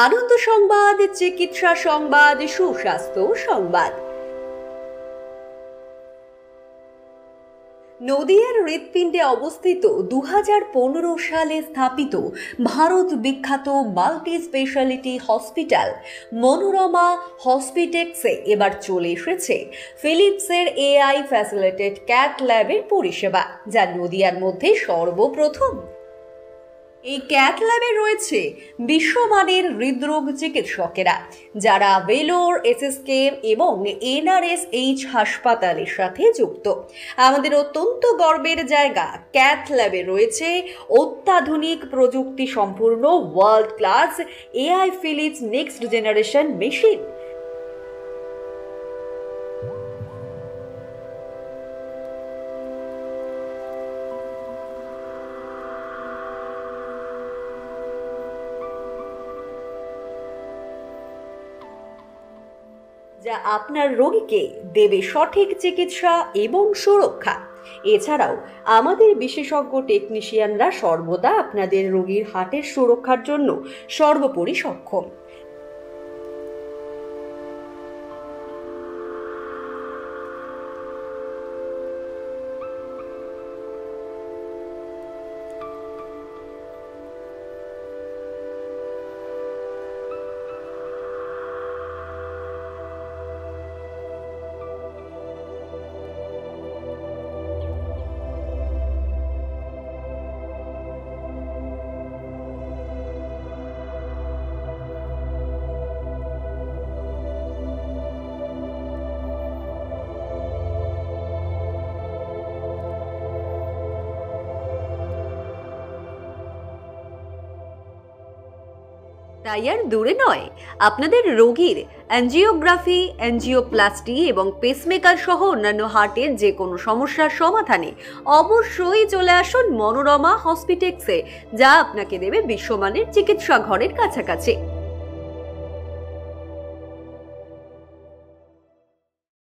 আনন্দ সংবাদ, চিকিৎসা সংবাদ, সুস্বাস্থ্য সংবাদ। নদিয়ার হৃৎপিণ্ডে অবস্থিত 2015 সালে স্থাপিত ভারত বিখ্যাত মাল্টি স্পেশালিটি হসপিটাল মনোরমা হসপিটেক্সে এবার চলে এসেছে ফিলিপসের এআই ফ্যাসিলিটেড ক্যাথ ল্যাবের পরিষেবা, যা নদিয়ার মধ্যে সর্বপ্রথম। এই ক্যাথ ল্যাবে রয়েছে বিশ্বমানের হৃদরোগ চিকিৎসকেরা, যারা ভেলোর, এসএসকেএম এবং এনআরএসএইচ হাসপাতালের সাথে যুক্ত। আমাদের অত্যন্ত গর্বের জায়গা, ক্যাথ ল্যাবে রয়েছে অত্যাধুনিক প্রযুক্তি সম্পূর্ণ world class AI Philips next generation machine. যা আপনার রোগীকে দেবে সঠিক চিকিৎসা এবং সুরক্ষা। এছাড়াও আমাদের বিশেষজ্ঞ টেকনিশিয়ানরা সর্বদা আপনাদের রোগীর হার্টের সুরক্ষার জন্য সর্বোপরি সক্ষম। তাই আর দূরে নয়, আপনাদের রোগীর অ্যাঞ্জিওগ্রাফি, অ্যাঞ্জিওপ্লাস্টি এবং পেসমেকার সহ অন্যান্য হার্টের যে কোনো সমস্যার সমাধানে অবশ্যই চলে আসুন মনোরমা হসপিটেক্সে, যা আপনাকে দেবে বিশ্বমানের চিকিৎসা ঘরের কাছাকাছি।